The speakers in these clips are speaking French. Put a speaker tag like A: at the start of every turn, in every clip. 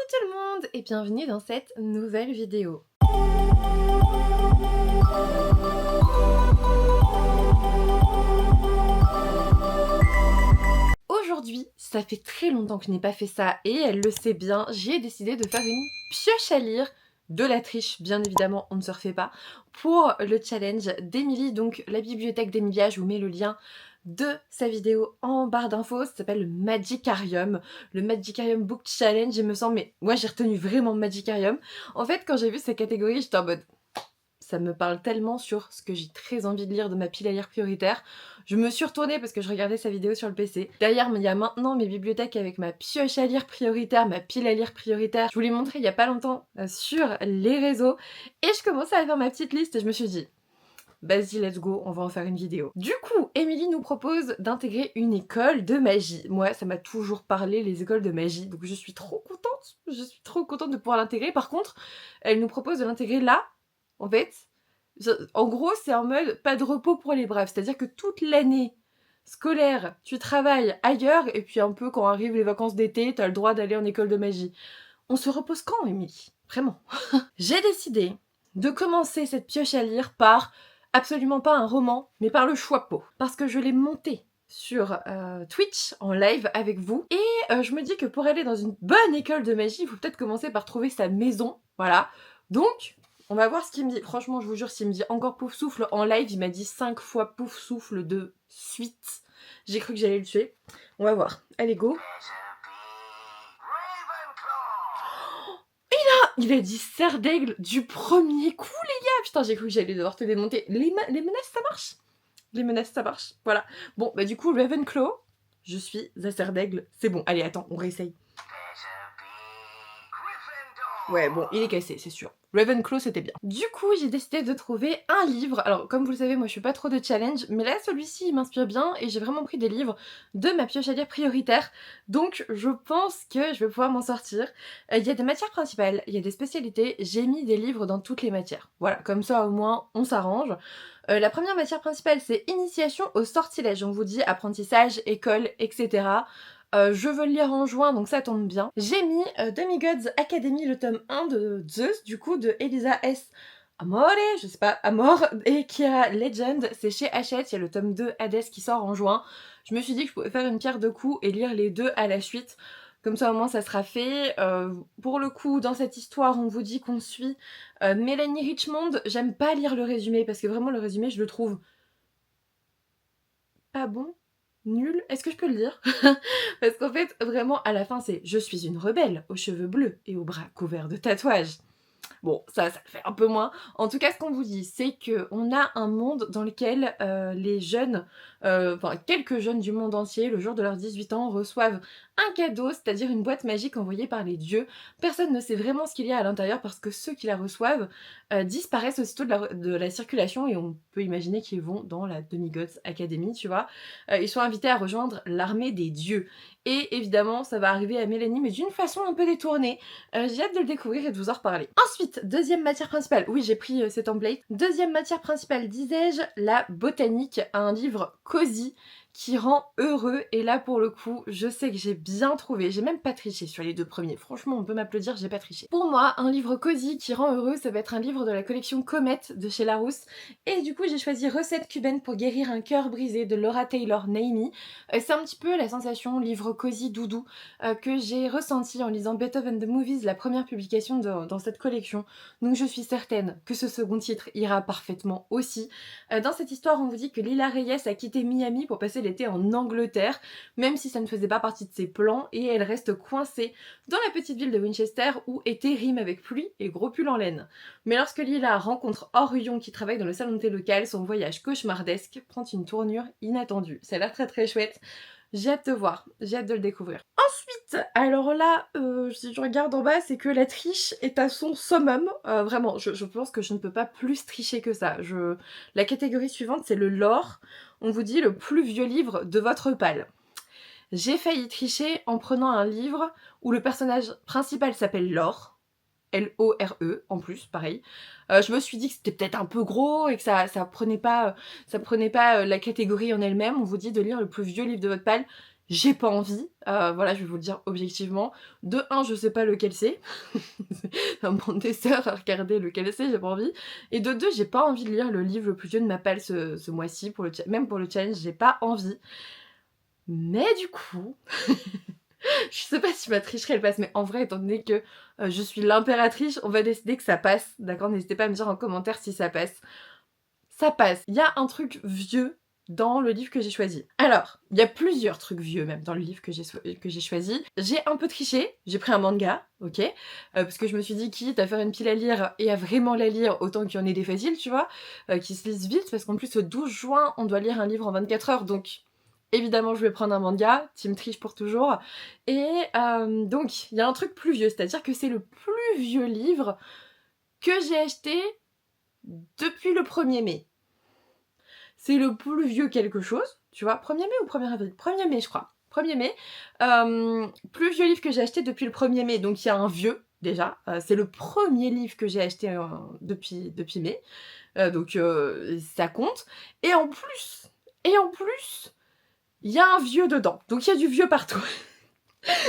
A: tout le monde et bienvenue dans cette nouvelle vidéo. Aujourd'hui, ça fait très longtemps que je n'ai pas fait ça et elle le sait bien, j'ai décidé de faire une pioche à lire de la triche, bien évidemment, on ne se refait pas, pour le challenge d'Emilie, donc la bibliothèque d'Emilia, je vous mets le lien de sa vidéo en barre d'infos, ça s'appelle le Magicarium Book Challenge, il me semble, mais moi j'ai retenu vraiment Magicarium. En fait, quand j'ai vu ces catégories, j'étais en mode... ça me parle tellement sur ce que j'ai très envie de lire de ma pile à lire prioritaire. Je me suis retournée parce que je regardais sa vidéo sur le PC. Derrière, il y a maintenant mes bibliothèques avec ma pioche à lire prioritaire, ma pile à lire prioritaire. Je vous l'ai montré il y a pas longtemps sur les réseaux. Et je commençais à faire ma petite liste et je me suis dit... vas-y, let's go, on va en faire une vidéo. Du coup, Émilie nous propose d'intégrer une école de magie. Moi, ça m'a toujours parlé, les écoles de magie, donc je suis trop contente. Je suis trop contente de pouvoir l'intégrer. Par contre, elle nous propose de l'intégrer là, en fait. En gros, c'est en mode pas de repos pour les braves. C'est-à-dire que toute l'année scolaire, tu travailles ailleurs, et puis un peu quand arrivent les vacances d'été, t'as le droit d'aller en école de magie. On se repose quand, Émilie? Vraiment. J'ai décidé de commencer cette pioche à lire par... absolument pas un roman, mais par le Choixpeau. Parce que je l'ai monté sur Twitch en live avec vous. Et je me dis que pour aller dans une bonne école de magie, il faut peut-être commencer par trouver sa maison. Voilà. Donc, on va voir ce qu'il me dit. Franchement, je vous jure, s'il me dit encore pouf souffle en live, il m'a dit 5 fois pouf souffle de suite. J'ai cru que j'allais le tuer. On va voir. Allez, go. Il a dit serre d'aigle du premier coup, les gars. Putain, j'ai cru que j'allais devoir te démonter. Les menaces, ça marche. Les menaces, ça marche. Voilà. Bon, bah du coup, Ravenclaw, je suis à serre d'aigle. C'est bon. Allez, attends, on réessaye. Ouais, bon, il est cassé, c'est sûr. Ravenclaw, c'était bien. Du coup, j'ai décidé de trouver un livre. Alors, comme vous le savez, moi, je suis pas trop de challenge, mais là, celui-ci, il m'inspire bien, et j'ai vraiment pris des livres de ma pioche à lire prioritaire. Donc, je pense que je vais pouvoir m'en sortir. Il y a des matières principales, il y a des spécialités. J'ai mis des livres dans toutes les matières. Voilà, comme ça, au moins, on s'arrange. La première matière principale, c'est Initiation au sortilège. On vous dit apprentissage, école, etc. Je veux le lire en juin, donc ça tombe bien. J'ai mis Demigods Academy, le tome 1 de Zeus, du coup, de Elisa S. Amore, je sais pas, Amor, et Kira Legend, c'est chez Hachette, il y a le tome 2 Hades qui sort en juin. Je me suis dit que je pouvais faire une pierre deux coups et lire les deux à la suite. Comme ça, au moins, ça sera fait. Pour le coup, dans cette histoire, on vous dit qu'on suit Mélanie Richmond. J'aime pas lire le résumé, parce que vraiment, le résumé, je le trouve pas bon. Nul. Est-ce que je peux le dire? Parce qu'en fait, vraiment, à la fin, c'est « Je suis une rebelle, aux cheveux bleus et aux bras couverts de tatouages ». Bon, ça le fait un peu moins. En tout cas, ce qu'on vous dit, c'est qu'on a un monde dans lequel les jeunes, enfin quelques jeunes du monde entier, le jour de leurs 18 ans, reçoivent un cadeau, c'est-à-dire une boîte magique envoyée par les dieux. Personne ne sait vraiment ce qu'il y a à l'intérieur parce que ceux qui la reçoivent disparaissent aussitôt de la circulation et on peut imaginer qu'ils vont dans la Demigods Academy, tu vois. Ils sont invités à rejoindre l'armée des dieux. Et évidemment, ça va arriver à Mélanie, mais d'une façon un peu détournée. J'ai hâte de le découvrir et de vous en reparler. Ensuite, deuxième matière principale. Oui, j'ai pris ces templates. Deuxième matière principale, disais-je, la botanique, un livre cosy qui rend heureux. Et là, pour le coup, je sais que j'ai bien trouvé. J'ai même pas triché sur les deux premiers. Franchement, on peut m'applaudir, j'ai pas triché. Pour moi, un livre cosy qui rend heureux, ça va être un livre de la collection Comet de chez Larousse. Et du coup, j'ai choisi Recettes cubaines pour guérir un cœur brisé de Laura Taylor Naimi. C'est un petit peu la sensation livre cosy doudou que j'ai ressenti en lisant Beethoven the Movies, la première publication dans cette collection. Donc je suis certaine que ce second titre ira parfaitement aussi. Dans cette histoire, on vous dit que Lila Reyes a quitté Miami pour passer l'été en Angleterre, même si ça ne faisait pas partie de ses plans, et elle reste coincée dans la petite ville de Winchester où été rime avec pluie et gros pull en laine. Mais lorsque Lila rencontre Orion qui travaille dans le salon de thé local, son voyage cauchemardesque prend une tournure inattendue. Ça a l'air très très chouette. J'ai hâte de voir, j'ai hâte de le découvrir. Ensuite, alors là, si je regarde en bas, c'est que la triche est à son summum. Vraiment, je pense que je ne peux pas plus tricher que ça. La catégorie suivante, c'est le lore. On vous dit le plus vieux livre de votre pal. J'ai failli tricher en prenant un livre où le personnage principal s'appelle Lore. L-O-R-E, en plus, pareil. Je me suis dit que c'était peut-être un peu gros et que ça prenait pas la catégorie en elle-même. On vous dit de lire le plus vieux livre de votre pal. j'ai pas envie, voilà, je vais vous le dire objectivement. De un, je sais pas lequel c'est, ça me prend des heures à regarder lequel c'est, j'ai pas envie. Et de deux, j'ai pas envie de lire le livre le plus vieux de ma palle ce mois-ci, même pour le challenge, j'ai pas envie. Mais du coup, je sais pas si ma tricherie elle passe, mais en vrai, étant donné que je suis l'impératrice, on va décider que ça passe, d'accord? N'hésitez pas à me dire en commentaire si ça passe. Ça passe. Il y a un truc vieux dans le livre que j'ai choisi. Alors, il y a plusieurs trucs vieux même dans le livre que j'ai choisi. J'ai un peu triché, j'ai pris un manga, ok, parce que je me suis dit quitte à faire une pile à lire et à vraiment la lire, autant qu'il y en ait des faciles, tu vois, qui se lisent vite, parce qu'en plus le 12 juin, on doit lire un livre en 24 heures, donc évidemment je vais prendre un manga, team triche pour toujours. Et donc, il y a un truc plus vieux, c'est-à-dire que c'est le plus vieux livre que j'ai acheté depuis le 1er mai. C'est le plus vieux quelque chose, tu vois, 1er mai ou 1er avril? 1er mai, je crois. 1er mai. Plus vieux livre que j'ai acheté depuis le 1er mai, donc il y a un vieux, déjà. C'est le premier livre que j'ai acheté depuis mai. Donc ça compte. Et en plus, il y a un vieux dedans. Donc il y a du vieux partout.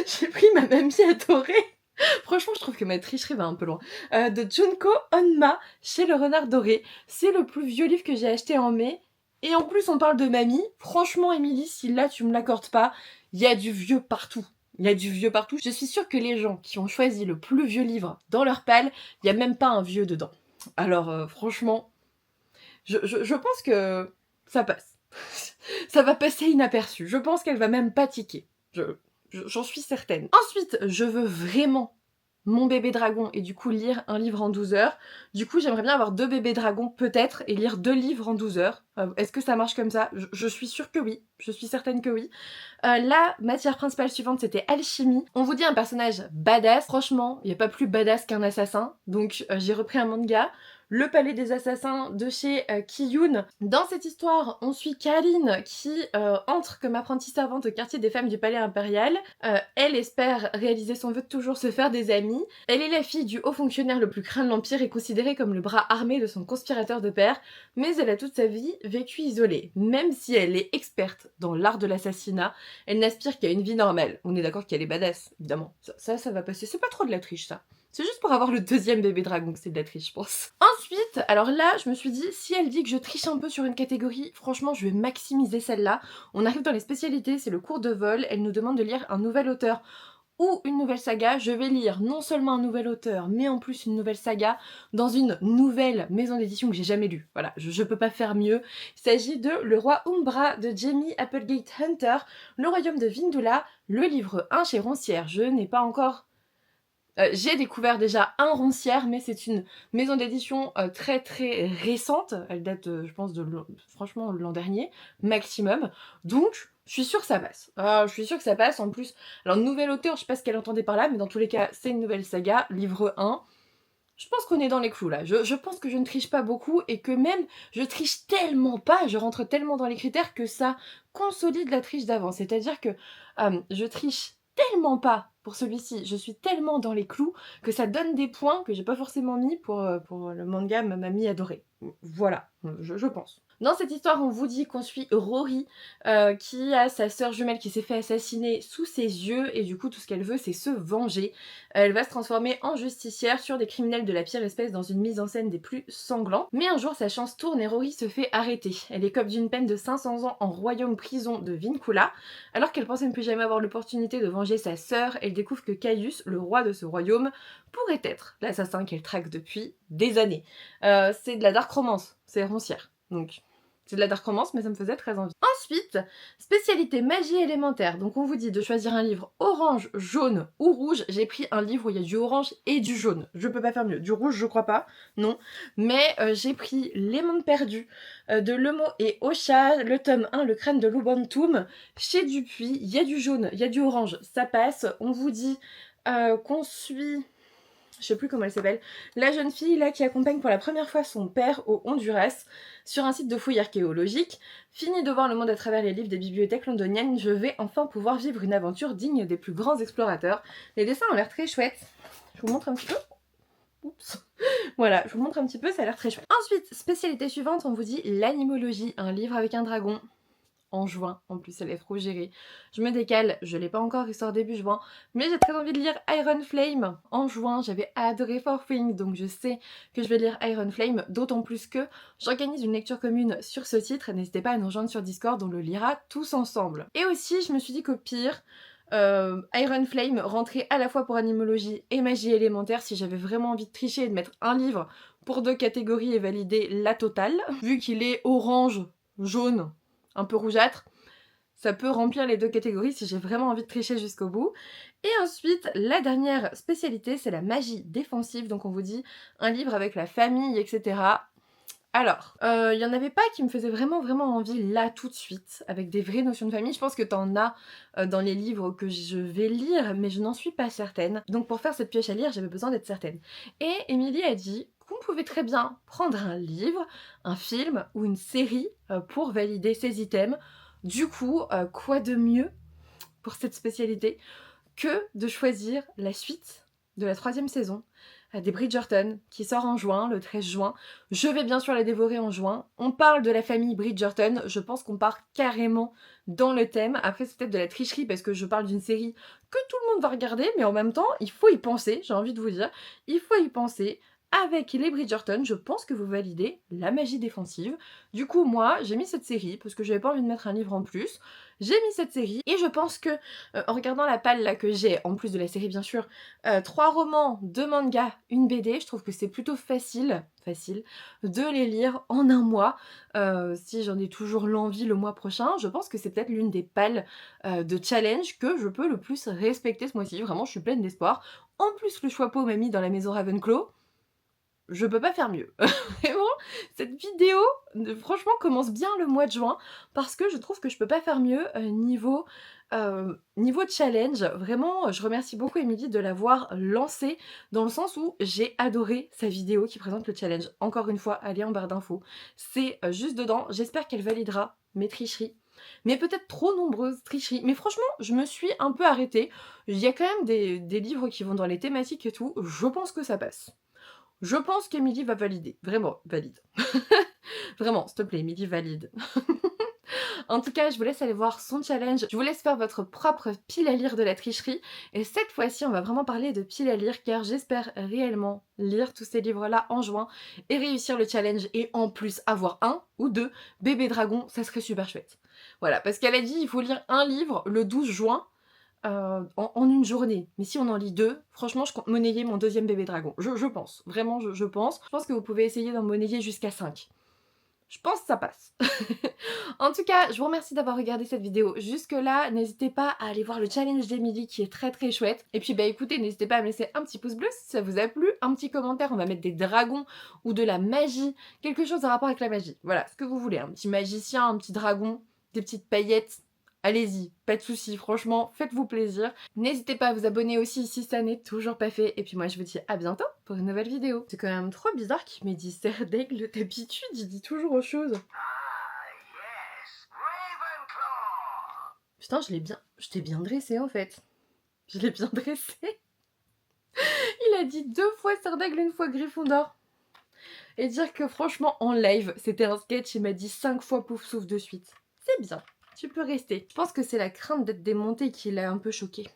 A: J'ai pris ma mamie adorée. Franchement, je trouve que ma tricherie va un peu loin. De Junko Onma, chez le Renard Doré. C'est le plus vieux livre que j'ai acheté en mai. Et en plus, on parle de mamie. Franchement, Émilie, si là, tu me l'accordes pas, il y a du vieux partout. Il y a du vieux partout. Je suis sûre que les gens qui ont choisi le plus vieux livre dans leur palle, il n'y a même pas un vieux dedans. Alors, franchement, je pense que ça passe. Ça va passer inaperçu. Je pense qu'elle va même pas tiquer. J'en suis certaine. Ensuite, je veux vraiment mon bébé dragon et du coup lire un livre en 12 heures. Du coup, j'aimerais bien avoir 2 bébés dragons peut-être et lire 2 livres en 12 heures. Est-ce que ça marche comme ça? Je suis sûre que oui. Je suis certaine que oui. La matière principale suivante, c'était alchimie. On vous dit un personnage badass. Franchement, il n'y a pas plus badass qu'un assassin. Donc j'ai repris un manga. Le palais des assassins de chez Kiyun. Dans cette histoire, on suit Karine qui entre comme apprentie servante au quartier des femmes du palais impérial. Elle espère réaliser son vœu de toujours se faire des amis. Elle est la fille du haut fonctionnaire le plus craint de l'Empire et considérée comme le bras armé de son conspirateur de père, mais elle a toute sa vie vécu isolée. Même si elle est experte dans l'art de l'assassinat, elle n'aspire qu'à une vie normale. On est d'accord qu'elle est badass, évidemment. Ça va passer. C'est pas trop de la triche, ça. C'est juste pour avoir le 2e bébé dragon que c'est de la triche, je pense. Ensuite, alors là, je me suis dit, si elle dit que je triche un peu sur une catégorie, franchement, je vais maximiser celle-là. On arrive dans les spécialités, c'est le cours de vol. Elle nous demande de lire un nouvel auteur ou une nouvelle saga. Je vais lire non seulement un nouvel auteur, mais en plus une nouvelle saga dans une nouvelle maison d'édition que j'ai jamais lue. Voilà, je peux pas faire mieux. Il s'agit de Le Roi Umbra de Jamie Applegate Hunter, Le Royaume de Vindula, le livre 1 chez Roncière. Je n'ai pas encore... j'ai découvert déjà un Roncière, mais c'est une maison d'édition très très récente. Elle date, je pense, franchement, l'an dernier, maximum. Donc, je suis sûre que ça passe. Je suis sûre que ça passe. En plus, alors, nouvel auteur, je sais pas ce qu'elle entendait par là, mais dans tous les cas, c'est une nouvelle saga, livre 1. Je pense qu'on est dans les clous là. Je pense que je ne triche pas beaucoup et que même je triche tellement pas, je rentre tellement dans les critères que ça consolide la triche d'avant. C'est-à-dire que je triche tellement pas pour celui-ci, je suis tellement dans les clous que ça donne des points que j'ai pas forcément mis pour le manga Ma Mamie Adorée. Voilà, je pense. Dans cette histoire, on vous dit qu'on suit Rory, qui a sa sœur jumelle qui s'est fait assassiner sous ses yeux, et du coup, tout ce qu'elle veut, c'est se venger. Elle va se transformer en justicière sur des criminels de la pire espèce dans une mise en scène des plus sanglants. Mais un jour, sa chance tourne et Rory se fait arrêter. Elle écope d'une peine de 500 ans en royaume-prison de Vincula. Alors qu'elle pensait ne plus jamais avoir l'opportunité de venger sa sœur, elle découvre que Caius, le roi de ce royaume, pourrait être l'assassin qu'elle traque depuis des années. C'est de la dark romance, c'est Roncière. Donc, c'est de la dark romance, mais ça me faisait très envie. Ensuite, spécialité magie élémentaire. Donc on vous dit de choisir un livre orange, jaune ou rouge. J'ai pris un livre où il y a du orange et du jaune. Je peux pas faire mieux. Du rouge, je crois pas, non. Mais j'ai pris Les Mondes Perdus de Lemo et Ocha, le tome 1, Le Crâne de l'Ubantum. Chez Dupuis, il y a du jaune, il y a du orange, ça passe. On vous dit qu'on suit... Je sais plus comment elle s'appelle, la jeune fille là qui accompagne pour la première fois son père au Honduras sur un site de fouilles archéologiques. Fini de voir le monde à travers les livres des bibliothèques londoniennes, je vais enfin pouvoir vivre une aventure digne des plus grands explorateurs. Les dessins ont l'air très chouettes. Je vous montre un petit peu. Oups. Voilà, je vous montre un petit peu, ça a l'air très chouette. Ensuite, spécialité suivante, on vous dit l'animologie, un livre avec un dragon. en juin. En plus, elle est trop gérée. Je me décale, je l'ai pas encore, il sort début juin. Mais j'ai très envie de lire Iron Flame en juin. J'avais adoré Four Things, donc je sais que je vais lire Iron Flame. D'autant plus que j'organise une lecture commune sur ce titre. N'hésitez pas à nous rejoindre sur Discord, on le lira tous ensemble. Et aussi, je me suis dit qu'au pire, Iron Flame rentrait à la fois pour animologie et magie élémentaire si j'avais vraiment envie de tricher et de mettre un livre pour 2 catégories et valider la totale. Vu qu'il est orange, jaune, un peu rougeâtre, ça peut remplir les 2 catégories si j'ai vraiment envie de tricher jusqu'au bout. Et ensuite, la dernière spécialité, c'est la magie défensive. Donc on vous dit un livre avec la famille, etc. Alors, il y en avait pas qui me faisaient vraiment envie là tout de suite, avec des vraies notions de famille. Je pense que t'en as dans les livres que je vais lire, mais je n'en suis pas certaine. Donc pour faire cette pioche à lire, j'avais besoin d'être certaine. Et Émilie a dit qu'on pouvait très bien prendre un livre, un film ou une série pour valider ces items. Du coup, quoi de mieux pour cette spécialité que de choisir la suite de la 3e saison des Bridgerton, qui sort en juin, le 13 juin. Je vais bien sûr la dévorer en juin. On parle de la famille Bridgerton, je pense qu'on part carrément dans le thème. Après, c'est peut-être de la tricherie parce que je parle d'une série que tout le monde va regarder, mais en même temps, il faut y penser, j'ai envie de vous dire. Il faut y penser. Avec les Bridgerton, je pense que vous validez la magie défensive. Du coup, moi, j'ai mis cette série parce que j'avais pas envie de mettre un livre en plus. J'ai mis cette série et je pense que, en regardant la palle là que j'ai, en plus de la série bien sûr, 3 romans, 2 mangas, une BD, je trouve que c'est plutôt facile de les lire en un mois. Si j'en ai toujours l'envie le mois prochain, je pense que c'est peut-être l'une des pales de challenge que je peux le plus respecter ce mois-ci. Vraiment, je suis pleine d'espoir. En plus, le Choixpeau m'a mis dans la maison Ravenclaw. Je peux pas faire mieux. Vraiment, cette vidéo, franchement, commence bien le mois de juin parce que je trouve que je peux pas faire mieux niveau challenge. Vraiment, je remercie beaucoup Émilie de l'avoir lancée dans le sens où j'ai adoré sa vidéo qui présente le challenge. Encore une fois, allez en barre d'infos. C'est juste dedans. J'espère qu'elle validera mes tricheries. Mais peut-être trop nombreuses tricheries. Mais franchement, je me suis un peu arrêtée. Il y a quand même des livres qui vont dans les thématiques et tout. Je pense que ça passe. Je pense qu'Émilie va valider. Vraiment, valide. Vraiment, s'il te plaît, Émilie, valide. En tout cas, je vous laisse aller voir son challenge. Je vous laisse faire votre propre pile à lire de la tricherie. Et cette fois-ci, on va vraiment parler de pile à lire car j'espère réellement lire tous ces livres-là en juin et réussir le challenge et en plus avoir 1 ou 2 bébés dragons, ça serait super chouette. Voilà, parce qu'elle a dit il faut lire un livre le 12 juin. En une journée. Mais si on en lit 2, franchement, je compte monnayer mon 2e bébé dragon. Je pense. Vraiment, je pense. Je pense que vous pouvez essayer d'en monnayer jusqu'à 5. Je pense que ça passe. En tout cas, je vous remercie d'avoir regardé cette vidéo jusque-là. N'hésitez pas à aller voir le challenge d'Émilie qui est très chouette. Et puis, bah écoutez, n'hésitez pas à me laisser un petit pouce bleu si ça vous a plu. Un petit commentaire, on va mettre des dragons ou de la magie. Quelque chose en rapport avec la magie. Voilà, ce que vous voulez. Un petit magicien, un petit dragon, des petites paillettes. Allez-y, pas de soucis, franchement, faites-vous plaisir. N'hésitez pas à vous abonner aussi si ça n'est toujours pas fait. Et puis moi, je vous dis à bientôt pour une nouvelle vidéo. C'est quand même trop bizarre qu'il m'ait dit serre d'aigle. D'habitude, il dit toujours autre chose. Putain, je t'ai bien dressé en fait. Je l'ai bien dressé. Il a dit 2 fois serre d'aigle, 1 fois Gryffondor. Et dire que franchement, en live, c'était un sketch, il m'a dit 5 fois pouf souffle de suite. C'est bien. Tu peux rester. Je pense que c'est la crainte d'être démontée qui l'a un peu choqué.